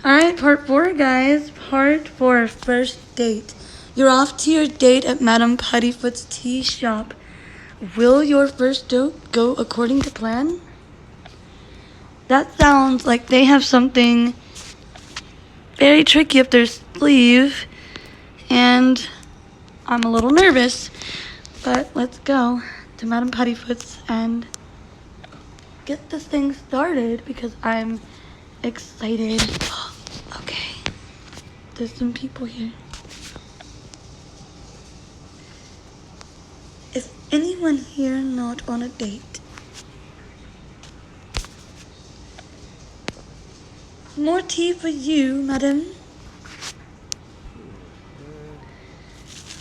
Alright, part 4, guys. Part 4, first date. You're off to your date at Madame Puttyfoot's tea shop. Will your first date go according to plan? That sounds like they have something very tricky up their sleeve, and I'm a little nervous, but let's go to Madame Puttyfoot's and get this thing started because I'm excited. Okay, there's some people here. Is anyone here not on a date? More tea for you, madam.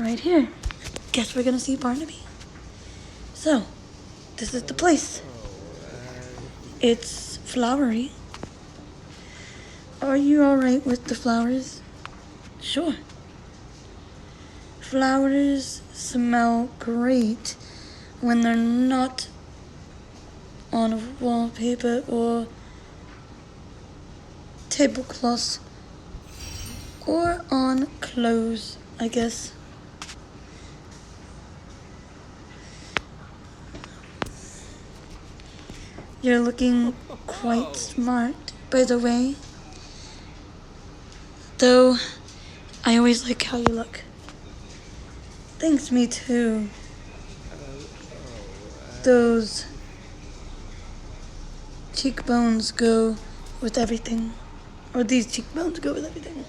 Right here. Guess we're gonna see Barnaby. So, this is the place. It's flowery. Are you alright with the flowers? Sure. Flowers smell great when they're not on wallpaper or tablecloths or on clothes, I guess. You're looking quite smart, by the way. Though, I always like how you look. Thanks, me too. Those cheekbones go with everything. Or these cheekbones go with everything.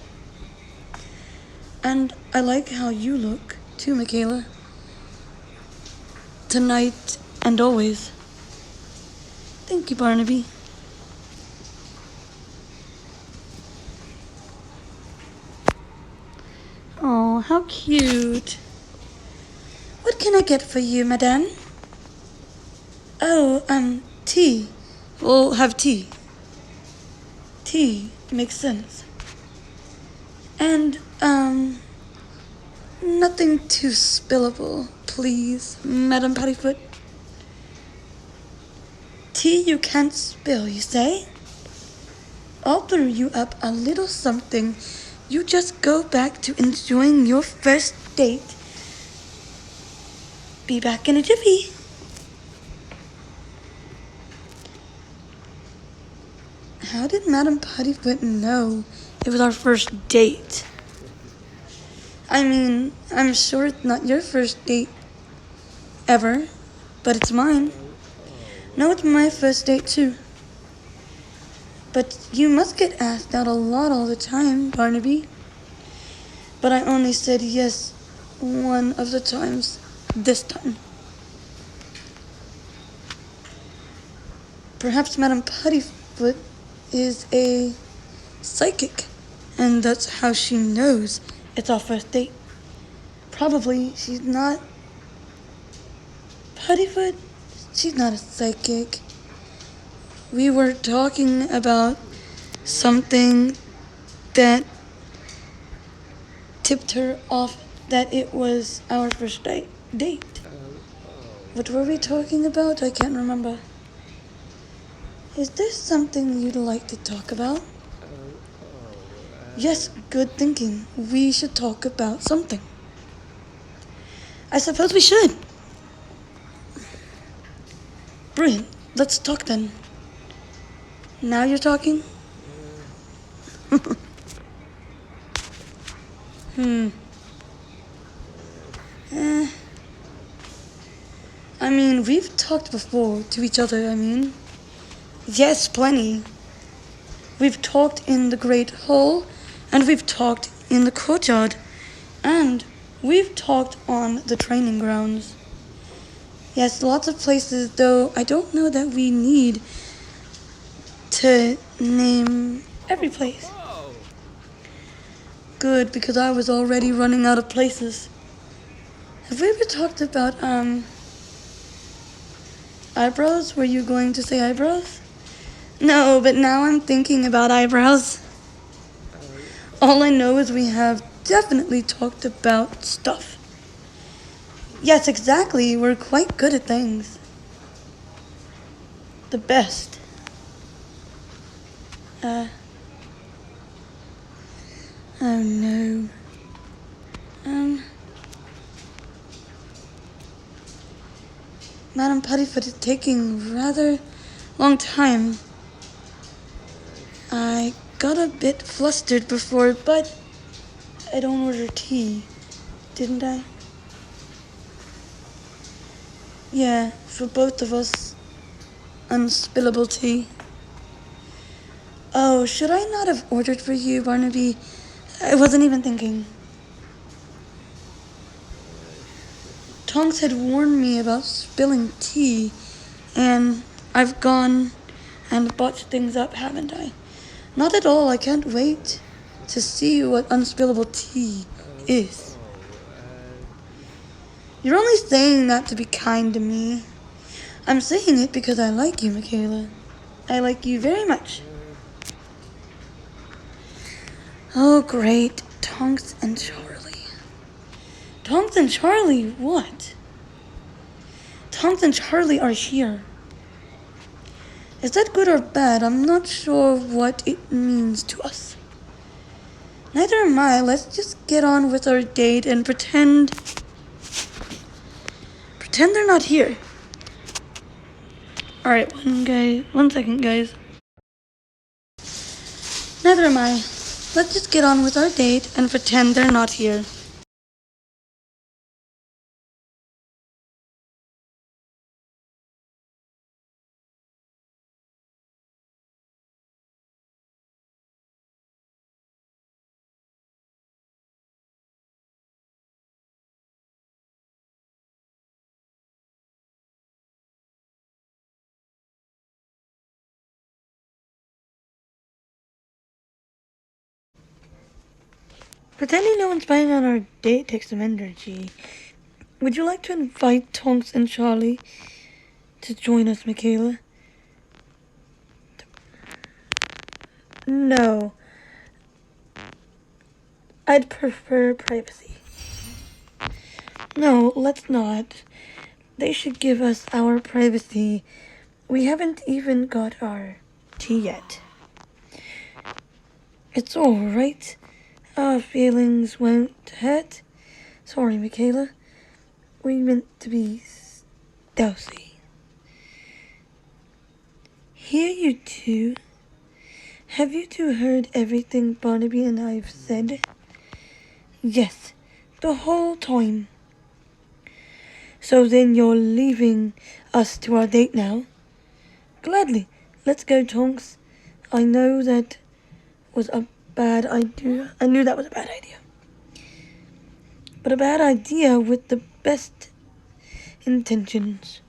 And I like how you look, too, Michaela. Tonight and always. Thank you, Barnaby. Oh, how cute. What can I get for you, madame? Oh, tea. We'll have tea. Tea makes sense. And, nothing too spillable, please, Madame Puttyfoot. Tea you can't spill, you say? I'll brew you up a little something. You just go back to enjoying your first date. Be back in a jiffy. How did Madame Puttyfoot know it was our first date? I mean, I'm sure it's not your first date ever, but it's mine. No, it's my first date too. But you must get asked out a lot all the time, Barnaby. But I only said yes one of the times this time. Perhaps Madame Puttyfoot is a psychic, and that's how she knows it's our first date. Probably she's not. Puttyfoot, she's not a psychic. We were talking about something that tipped her off that it was our first date. What were we talking about? I can't remember. Is there something you'd like to talk about? Yes, good thinking. We should talk about something. I suppose we should. Brilliant. Let's talk then. Now you're talking? I mean, we've talked before to each other, Yes, plenty. We've talked in the Great Hall, and we've talked in the courtyard, and we've talked on the training grounds. Yes, lots of places, though I don't know that we need to name every place. Good, because I was already running out of places. Have we ever talked about, eyebrows? Were you going to say eyebrows? No, but now I'm thinking about eyebrows. All I know is we have definitely talked about stuff. Yes, exactly. We're quite good at things. The best. Oh no. Madam Puttyfoot is taking rather long time. I got a bit flustered before, but I don't order tea, didn't I? Yeah, for both of us. Unspillable tea. Oh, should I not have ordered for you, Barnaby? I wasn't even thinking. Tonks had warned me about spilling tea, and I've gone and botched things up, haven't I? Not at all. I can't wait to see what unspillable tea is. You're only saying that to be kind to me. I'm saying it because I like you, Michaela. I like you very much. Oh, great. Tonks and Charlie. Tonks and Charlie, what? Tonks and Charlie are here. Is that good or bad? I'm not sure what it means to us. Neither am I. Let's just get on with our date and pretend they're not here. Alright, one second, guys. Neither am I. Let's just get on with our date and pretend they're not here. Pretending no one's spying on our date takes some energy. Would you like to invite Tonks and Charlie to join us, Michaela? No. I'd prefer privacy. No, let's not. They should give us our privacy. We haven't even got our tea yet. It's alright. Our feelings won't hurt. Sorry, Michaela. We meant to be stealthy. Here, you two. Have you two heard everything Barnaby and I've said? Yes, the whole time. So then you're leaving us to our date now? Gladly. Let's go, Tonks. I know that was a bad idea. I knew that was a bad idea. But a bad idea with the best intentions.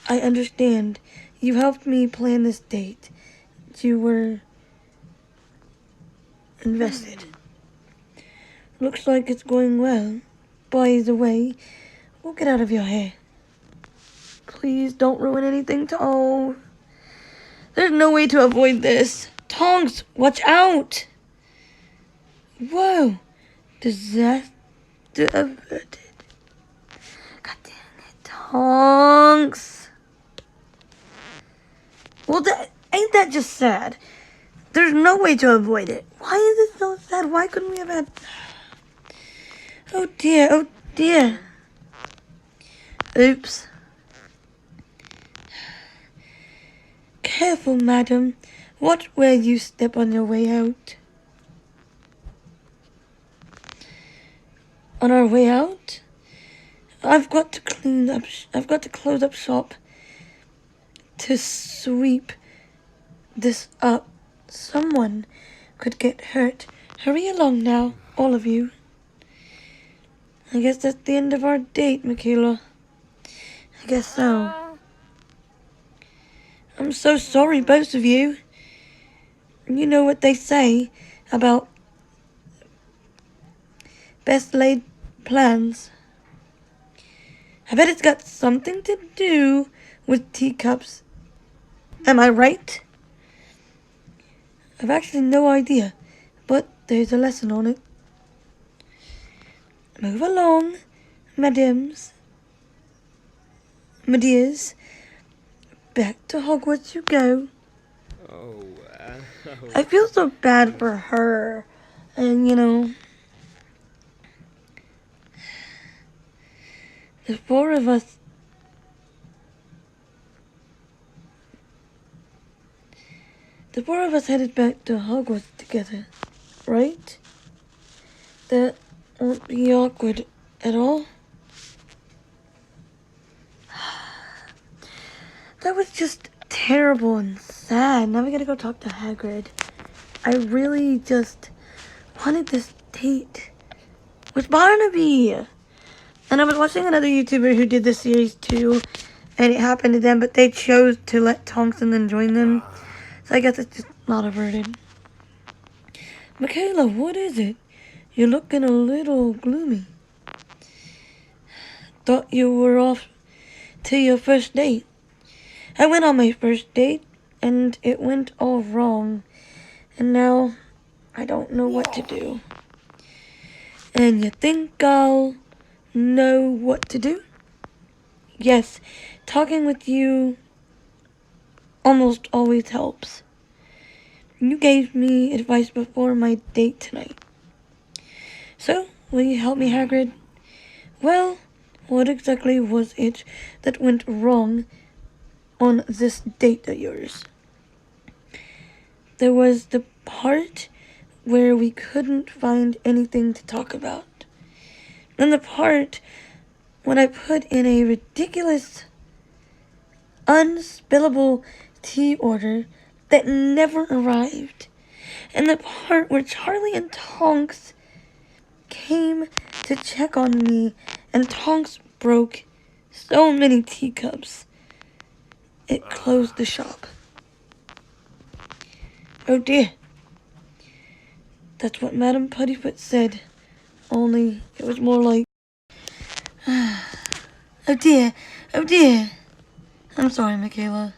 I understand. You helped me plan this date. You were invested. Looks like it's going well. By the way, we'll get out of your hair. Please don't ruin anything, Oh, there's no way to avoid this. Tonks, watch out! Whoa! Disaster averted. God damn it, Tonks! Well, ain't that just sad? There's no way to avoid it. Why is it so sad? Why couldn't we have had... Oh dear, oh dear. Oops. Careful, madam. Watch where you step on your way out. On our way out? I've got to close up shop to sweep this up. Someone could get hurt. Hurry along now, all of you. I guess that's the end of our date, Michaela. I guess so. I'm so sorry, both of you. You know what they say about best laid plans. I bet it's got something to do with teacups. Am I right? I've actually no idea, but there's a lesson on it. Move along, madams. My dears. Back to Hogwarts you go. I feel so bad for her. And the four of us headed back to Hogwarts together, right? That won't be awkward at all. That was just terrible and sad. Now we gotta go talk to Hagrid. I really just wanted this date with Barnaby. And I was watching another YouTuber who did this series too, and it happened to them, but they chose to let Tonks and then join them. So I guess it's just not averted. Michaela, what is it? You're looking a little gloomy. Thought you were off to your first date. I went on my first date, and it went all wrong. And now, I don't know what to do. And you think I'll know what to do? Yes, talking with you almost always helps. You gave me advice before my date tonight. So, will you help me, Hagrid? Well, what exactly was it that went wrong on this date of yours? There was the part where we couldn't find anything to talk about. And the part when I put in a ridiculous, unspillable tea order that never arrived. And the part where Charlie and Tonks came to check on me and Tonks broke so many teacups. It closed the shop. Oh dear. That's what Madame Puddyfoot said. Only it was more like, oh dear, oh dear. I'm sorry, Michaela.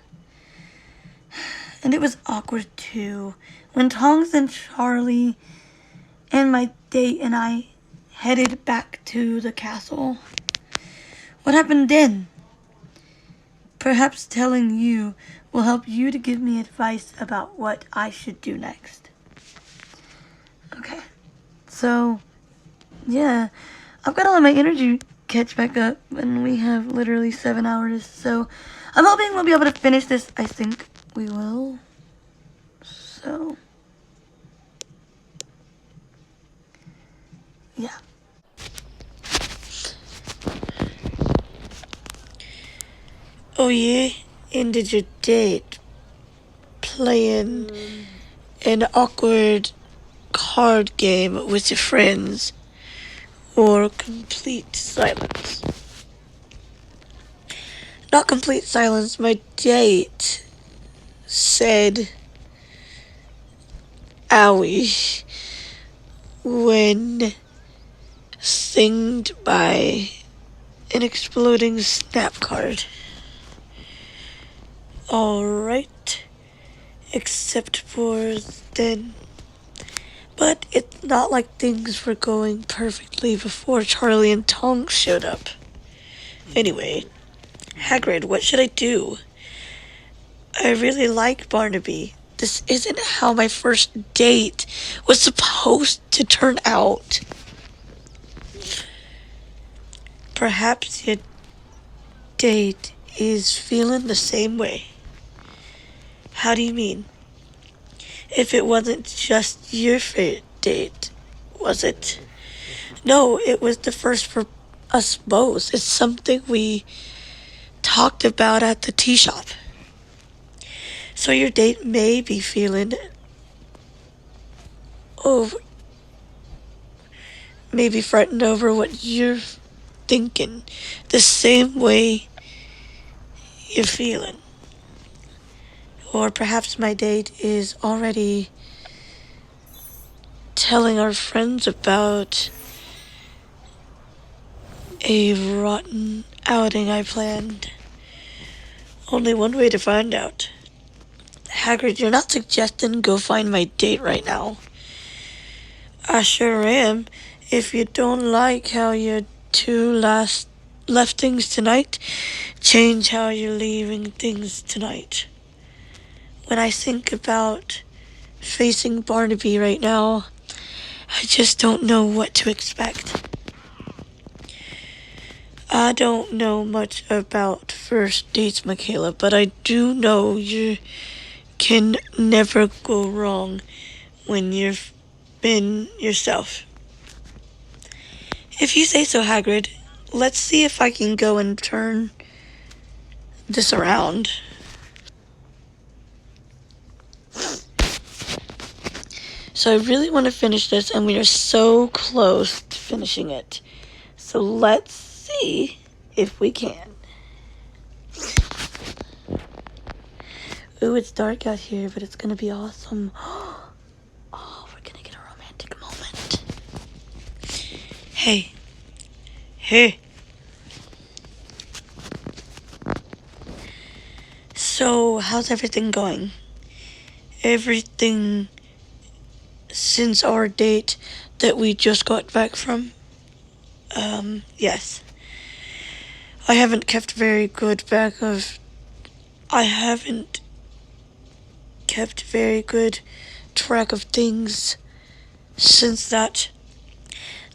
And it was awkward too, when Tonks and Charlie and my date and I headed back to the castle. What happened then? Perhaps telling you will help you to give me advice about what I should do next. Okay, so, yeah, I've got to let my energy catch back up, and we have literally 7 hours, so I'm hoping we'll be able to finish this. I think we will. So, yeah. Oh yeah? And did your date playing an awkward card game with your friends, or complete silence? Not complete silence. My date said owie when singed by an exploding snap card. Alright, except for then. But it's not like things were going perfectly before Charlie and Tonks showed up. Anyway, Hagrid, what should I do? I really like Barnaby. This isn't how my first date was supposed to turn out. Perhaps your date is feeling the same way. How do you mean? If it wasn't just your favorite date, was it? No, it was the first for us both. It's something we talked about at the tea shop. So your date may be feeling over, maybe fretting over what you're thinking, the same way you're feeling. Or perhaps my date is already telling our friends about a rotten outing I planned. Only one way to find out. Hagrid, you're not suggesting go find my date right now. I sure am. If you don't like how your two left things tonight, change how you're leaving things tonight. When I think about facing Barnaby right now, I just don't know what to expect. I don't know much about first dates, Michaela, but I do know you can never go wrong when you've been yourself. If you say so, Hagrid, let's see if I can go and turn this around. So I really want to finish this, and we are so close to finishing it. So let's see if we can. Ooh, it's dark out here, but it's gonna be awesome. Oh, we're gonna get a romantic moment. Hey. So, how's everything going? Everything since our date that we just got back from? Yes. I haven't kept very good track of things since that.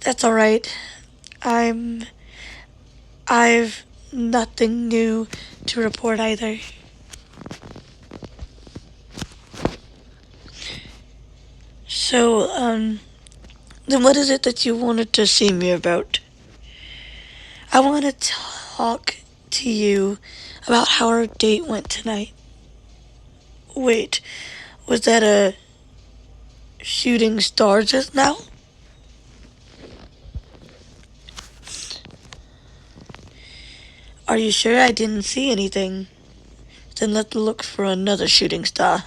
That's alright. I've nothing new to report either. So, then what is it that you wanted to see me about? I want to talk to you about how our date went tonight. Wait, was that a shooting star just now? Are you sure I didn't see anything? Then let's look for another shooting star.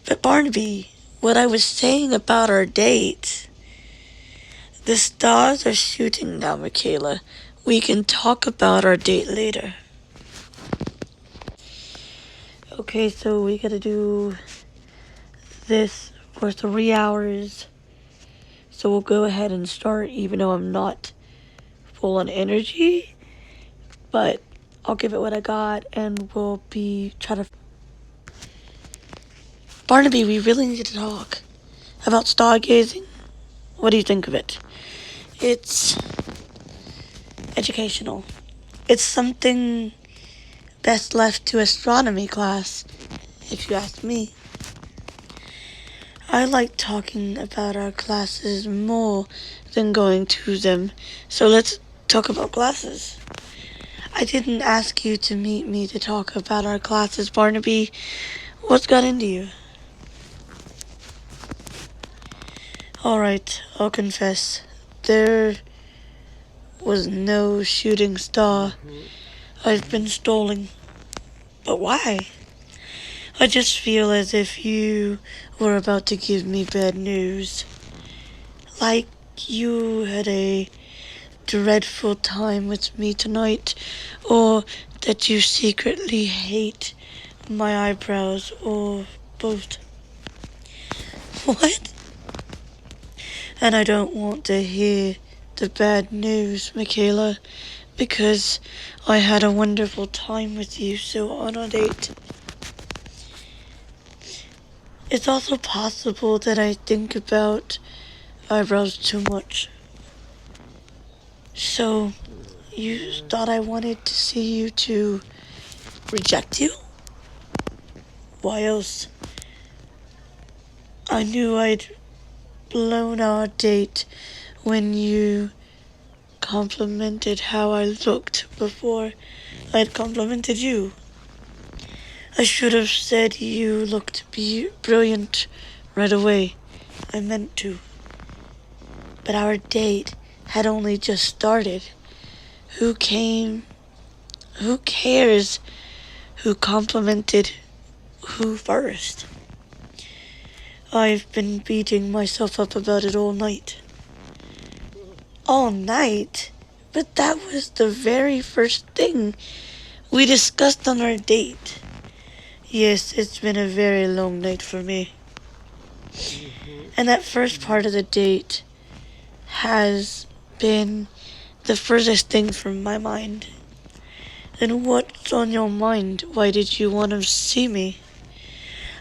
But Barnaby, what I was saying about our date... The stars are shooting now, Michaela. We can talk about our date later. Okay, so we gotta do this for 3 hours. So we'll go ahead and start, even though I'm not full on energy. But I'll give it what I got, and we'll try to... Barnaby, we really need to talk about stargazing. What do you think of it? It's educational. It's something best left to astronomy class, if you ask me. I like talking about our classes more than going to them, so let's talk about classes. I didn't ask you to meet me to talk about our classes, Barnaby. What's got into you? Alright, I'll confess. There was no shooting star. I've been stalling. But why? I just feel as if you were about to give me bad news. Like you had a dreadful time with me tonight, or that you secretly hate my eyebrows, or both. What? And I don't want to hear the bad news, Michaela, because I had a wonderful time with you on a date. It's also possible that I think about eyebrows too much. So, you thought I wanted to see you to reject you? Why else? I knew I'd blown our date when you complimented how I looked before I'd complimented you. I should have said you looked brilliant right away. I meant to. But our date had only just started. Who cares who complimented who first? I've been beating myself up about it all night. All night? But that was the very first thing we discussed on our date. Yes, it's been a very long night for me. And that first part of the date has been the furthest thing from my mind. Then what's on your mind? Why did you want to see me?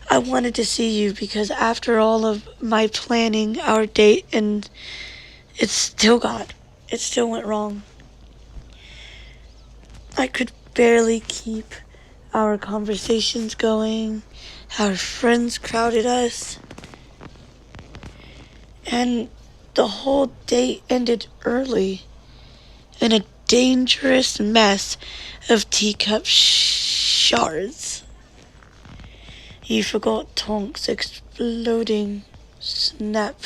I wanted to see you because after all of my planning our date, and it still went wrong. I could barely keep our conversations going. Our friends crowded us. And the whole date ended early in a dangerous mess of teacup shards. You forgot Tonk's exploding snap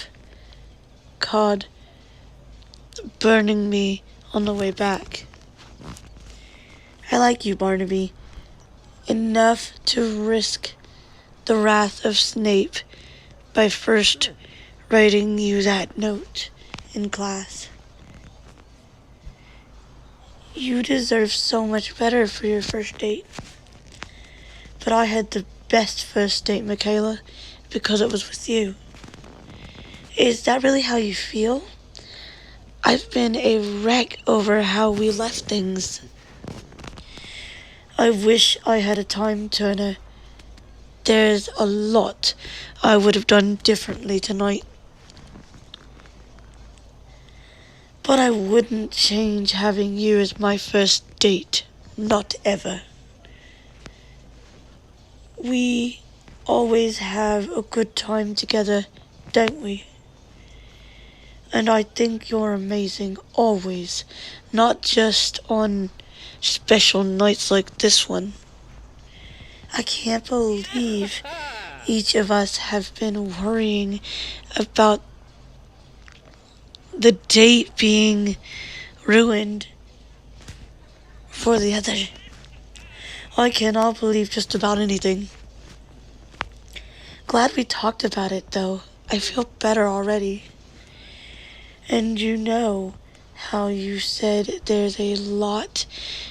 cod burning me on the way back. I like you, Barnaby, enough to risk the wrath of Snape by first writing you that note in class. You deserve so much better for your first date. But I had the best first date, Michaela, because it was with you. Is that really how you feel? I've been a wreck over how we left things. I wish I had a time turner. There's a lot I would have done differently tonight. But I wouldn't change having you as my first date. Not ever. We always have a good time together, don't we? And I think you're amazing, always. Not just on special nights like this one. I can't believe each of us have been worrying about the date being ruined for the other. I cannot believe just about anything. Glad we talked about it, though. I feel better already. And you know how you said there's a lot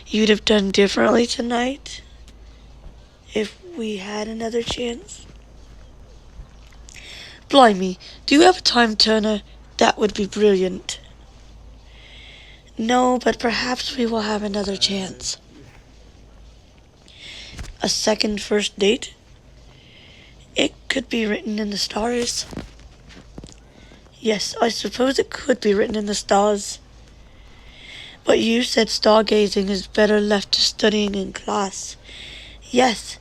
you'd have done differently tonight if we had another chance? Blimey, do you have a time turner? That would be brilliant. No, but perhaps we will have another chance. A second first date? It could be written in the stars. Yes, I suppose it could be written in the stars. But you said stargazing is better left to studying in class. Yes,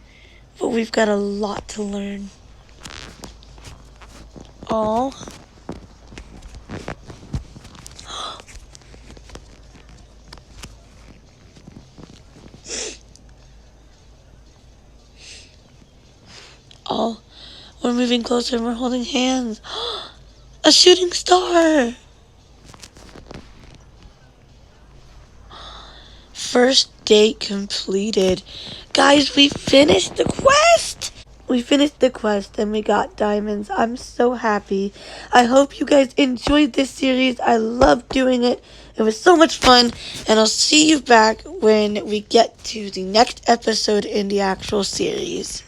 but we've got a lot to learn. Oh. Oh, we're moving closer and we're holding hands. A shooting star! First date completed. Guys, we finished the quest! We finished the quest and we got diamonds. I'm so happy. I hope you guys enjoyed this series. I love doing it. It was so much fun. And I'll see you back when we get to the next episode in the actual series.